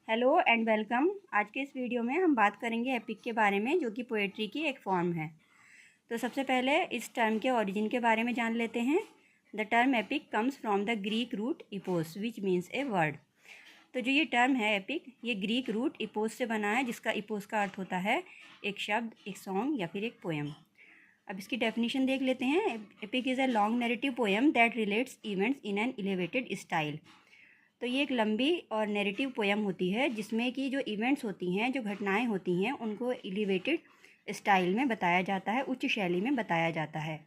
Hello and welcome. आज के इस वीडियो में हम बात करेंगे एपिक के बारे में, जो कि पोएट्री की एक फॉर्म है। तो सबसे पहले इस टर्म के ओरिजिन के बारे में जान लेते हैं। The term epic comes from the Greek root epos which means a word. तो जो ये टर्म है एपिक, ये ग्रीक रूट इपोस से बना है, जिसका इपोस का अर्थ होता है एक शब्द, एक सॉन्ग या फिर एक पोएम। अब इसकी डेफिनेशन देख लेते हैं। Epic is a long narrative poem that relates events in an elevated style. तो ये एक लंबी और नैरेटिव पोएम होती है जिसमें कि जो इवेंट्स होती हैं, जो घटनाएं होती हैं, उनको एलिवेटेड स्टाइल में बताया जाता है, उच्च शैली में बताया जाता है।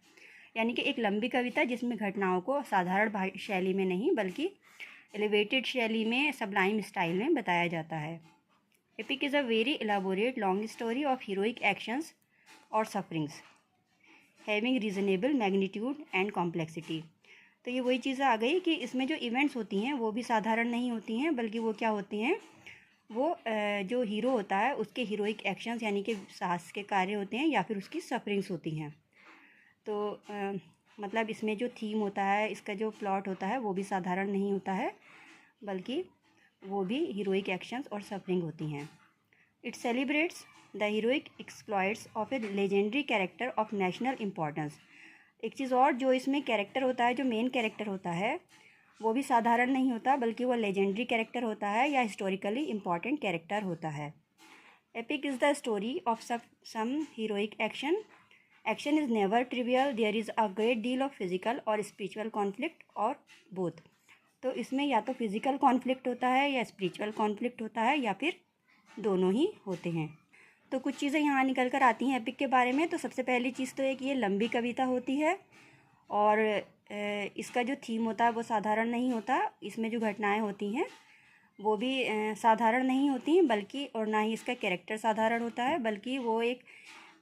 यानी कि एक लंबी कविता जिसमें घटनाओं को साधारण शैली में नहीं बल्कि एलिवेटेड शैली में, सबलाइम स्टाइल में बताया जाता है। Epic is a very elaborate long story of heroic actions और sufferings having reasonable magnitude and complexity. तो ये वही चीज़ आ गई कि इसमें जो इवेंट्स होती हैं वो भी साधारण नहीं होती हैं, बल्कि वो क्या होती हैं, वो जो हीरो होता है उसके हीरोइक एक्शंस यानी कि साहस के कार्य होते हैं या फिर उसकी सफरिंग्स होती हैं। तो मतलब इसमें जो थीम होता है, इसका जो प्लॉट होता है वो भी साधारण नहीं होता है, बल्कि वो भी हीरोइक एक्शंस और सफरिंग होती हैं। It celebrates the heroic exploits of A legendary character of national importance. एक चीज़ और, जो इसमें कैरेक्टर होता है, जो मेन कैरेक्टर होता है, वो भी साधारण नहीं होता, बल्कि वो लेजेंडरी कैरेक्टर होता है या हिस्टोरिकली इम्पॉर्टेंट कैरेक्टर होता है। Epic is the story of some heroic action. Action is never trivial, there is a great deal of physical और स्पिरिचुअल कॉन्फ्लिक्ट और बोथ। तो इसमें या तो फिजिकल कॉन्फ्लिक्ट होता है या स्पिरिचुअल कॉन्फ्लिक्ट होता है या फिर दोनों ही होते हैं। तो कुछ चीज़ें यहाँ निकल कर आती हैं एपिक के बारे में। तो सबसे पहली चीज़ तो है कि ये लंबी कविता होती है और इसका जो थीम होता है वो साधारण नहीं होता। इसमें जो घटनाएं होती हैं वो भी साधारण नहीं होती, बल्कि और ना ही इसका कैरेक्टर साधारण होता है, बल्कि वो एक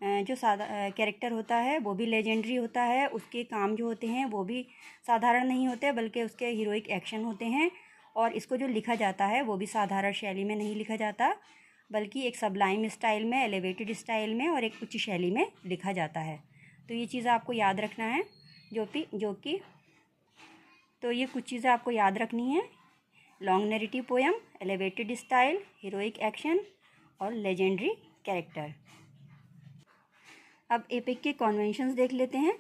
जो कैरेक्टर होता है वो भी लेजेंडरी होता है। उसके काम जो होते हैं वो भी साधारण नहीं होते, बल्कि उसके हीरोइक एक्शन होते हैं। और इसको जो लिखा जाता है वो भी साधारण शैली में नहीं लिखा जाता, बल्कि एक सबलाइम स्टाइल में, एलिवेटेड स्टाइल में और एक उच्च शैली में लिखा जाता है। तो ये चीज़ आपको याद रखना है, जो कि तो ये कुछ चीज़ें आपको याद रखनी है। Long narrative poem, elevated style, heroic action और लेजेंडरी कैरेक्टर। अब एपिक के कॉन्वेंशंस देख लेते हैं।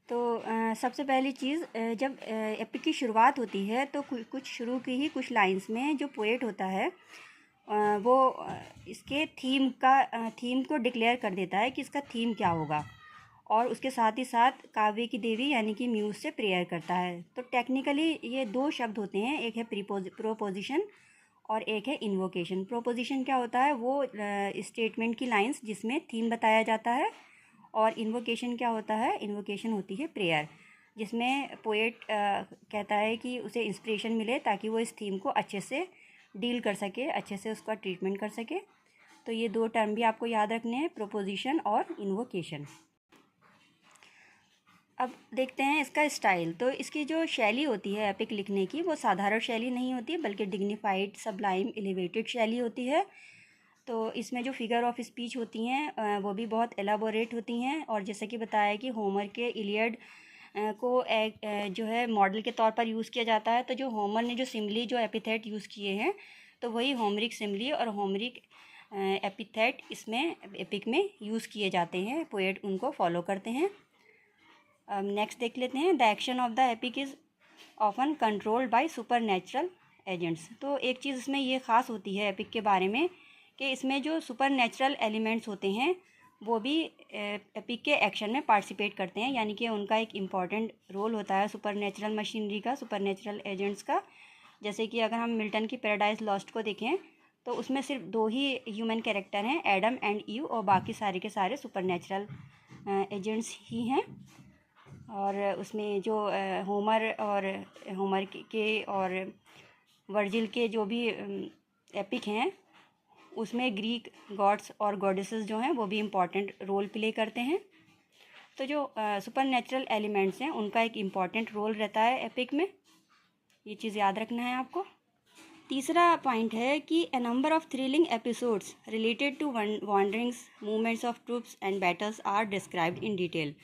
तो सबसे पहली चीज़, जब एपिक की शुरुआत होती है तो कुछ शुरू की ही कुछ लाइंस में जो पोएट होता है वो इसके थीम को डिक्लेयर कर देता है कि इसका थीम क्या होगा, और उसके साथ ही साथ काव्य की देवी यानी कि म्यूज़ से प्रेयर करता है। तो टेक्निकली ये दो शब्द होते हैं, एक है प्रोपोजिशन और एक है इन्वोकेशन। प्रोपोजिशन क्या होता है, वो स्टेटमेंट की लाइंस जिसमें थीम बताया जाता है, और इन्वोकेशन क्या होता है, इन्वोकेशन होती है प्रेयर, जिसमें पोएट कहता है कि उसे इंस्पिरेशन मिले ताकि वो इस थीम को अच्छे से डील कर सके, अच्छे से उसका ट्रीटमेंट कर सके। तो ये दो टर्म भी आपको याद रखने हैं, प्रोपोजिशन और इन्वोकेशन। अब देखते हैं इसका स्टाइल। तो इसकी जो शैली होती है एपिक लिखने की, वो साधारण शैली नहीं होती, बल्कि डिग्निफाइड, सबलाइम, एलिवेटेड शैली होती है। तो इसमें जो फिगर ऑफ स्पीच होती हैं वो भी बहुत एलाबोरेट होती हैं। और जैसे कि बताया कि होमर के इलियड को एक जो है मॉडल के तौर पर यूज़ किया जाता है। तो जो होमर ने जो सिमली, जो एपिथेट यूज़ किए हैं, तो वही होमरिक सिमली और होमरिक एपिथेट इसमें एपिक में यूज़ किए जाते हैं, पोएट उनको फॉलो करते हैं। नेक्स्ट देख लेते हैं। The action of the epic is often controlled by super natural agents. तो एक चीज़ इसमें ये ख़ास होती है एपिक के बारे में कि इसमें जो सुपर नेचुरल एलिमेंट्स होते हैं वो भी एपिक के एक्शन में पार्टिसिपेट करते हैं, यानी कि उनका एक इम्पॉर्टेंट रोल होता है सुपर नेचुरल मशीनरी का, सुपर नेचुरल एजेंट्स का। जैसे कि अगर हम मिल्टन की पैराडाइज लॉस्ट को देखें तो उसमें सिर्फ दो ही ह्यूमन कैरेक्टर हैं, एडम एंड ईव, और बाकी सारे के सारे सुपर नेचुरल एजेंट्स ही हैं। और उसमें जो होमर के और वर्जिल के जो भी एपिक हैं, उसमें ग्रीक गॉड्स और गॉडेसेस जो हैं वो भी इम्पॉर्टेंट रोल प्ले करते हैं। तो जो सुपर नेचुरल एलिमेंट्स हैं उनका एक इम्पॉर्टेंट रोल रहता है एपिक में, ये चीज़ याद रखना है आपको। तीसरा पॉइंट है कि a number of thrilling episodes related to wanderings, movements of troops and battles are described in detail.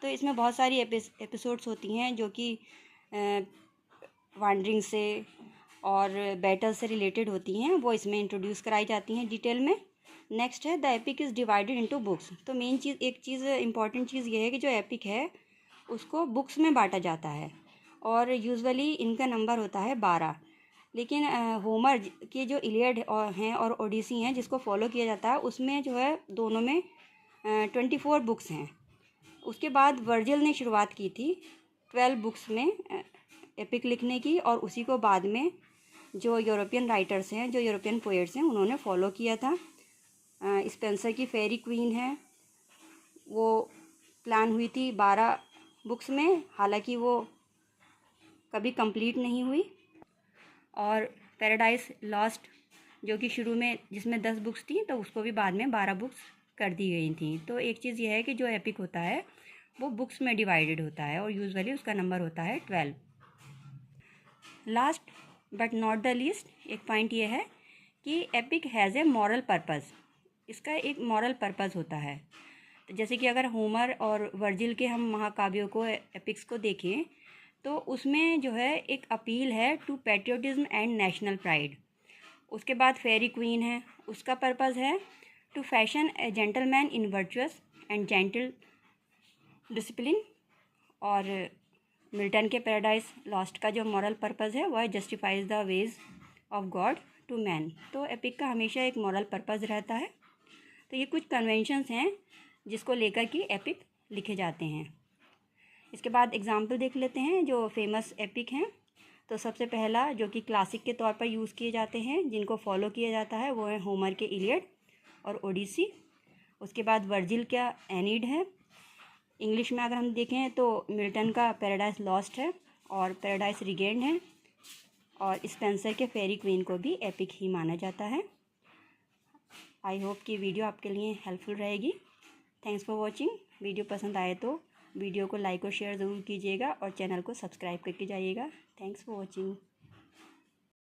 तो इसमें बहुत सारी एपिसोड्स होती हैं जो कि वांडरिंग से और बैटल से रिलेटेड होती हैं, वो इसमें इंट्रोड्यूस कराई जाती हैं डिटेल में। नेक्स्ट है the epic is divided into books. तो मेन चीज़, एक चीज़ इंपॉर्टेंट चीज़ ये है कि जो एपिक है उसको बुक्स में बांटा जाता है और यूजुअली इनका नंबर होता है 12। लेकिन होमर के जो इलियड हैं और ओडिसी हैं जिसको फॉलो किया जाता है, उसमें जो है दोनों में 24 बुक्स हैं। उसके बाद वर्जिल ने शुरुआत की थी 12 बुक्स में एपिक लिखने की, और उसी को बाद में जो यूरोपियन राइटर्स हैं, जो यूरोपियन पोएट्स हैं, उन्होंने फॉलो किया था। स्पेंसर की फेरी क्वीन है, वो प्लान हुई थी 12 बुक्स में, हालांकि वो कभी कंप्लीट नहीं हुई। और पैराडाइज लॉस्ट जो कि शुरू में जिसमें 10 बुक्स थी, तो उसको भी बाद में 12 बुक्स कर दी गई थी। तो एक चीज़ यह है कि जो एपिक होता है वो बुक्स में डिवाइडेड होता है और यूजुअली उसका नंबर होता है 12। Last but not the least, एक पॉइंट ये है कि epic has a moral purpose. इसका एक मॉरल पर्पज़ होता है। तो जैसे कि अगर होमर और वर्जिल के हम महाकाव्यों को, एपिक्स को देखें, तो उसमें जो है एक अपील है to patriotism and national pride. उसके बाद फेरी क्वीन है, उसका पर्पज़ है to fashion a gentleman in virtuous and gentle discipline. और मिल्टन के पैराडाइज लॉस्ट का जो मॉरल पर्पज़ है वह है justifies the ways of God to man. तो एपिक का हमेशा एक मॉरल पर्पज़ रहता है। तो ये कुछ कन्वेंशंस हैं जिसको लेकर कि एपिक लिखे जाते हैं। इसके बाद एग्जाम्पल देख लेते हैं जो फेमस एपिक हैं। तो सबसे पहला जो कि क्लासिक के तौर पर यूज़ किए जाते हैं, जिनको फॉलो किया जाता है, वो है होमर के इलियड और ओडिसी। उसके बाद वर्जिल का एनीड है। इंग्लिश में अगर हम देखें तो मिल्टन का पैराडाइज लॉस्ट है और पैराडाइज रिगेन्ड है, और स्पेंसर के फेरी क्वीन को भी एपिक ही माना जाता है। आई होप कि वीडियो आपके लिए हेल्पफुल रहेगी। Thanks for watching. वीडियो पसंद आए तो वीडियो को लाइक और शेयर ज़रूर कीजिएगा और चैनल को सब्सक्राइब करके जाइएगा। Thanks for watching.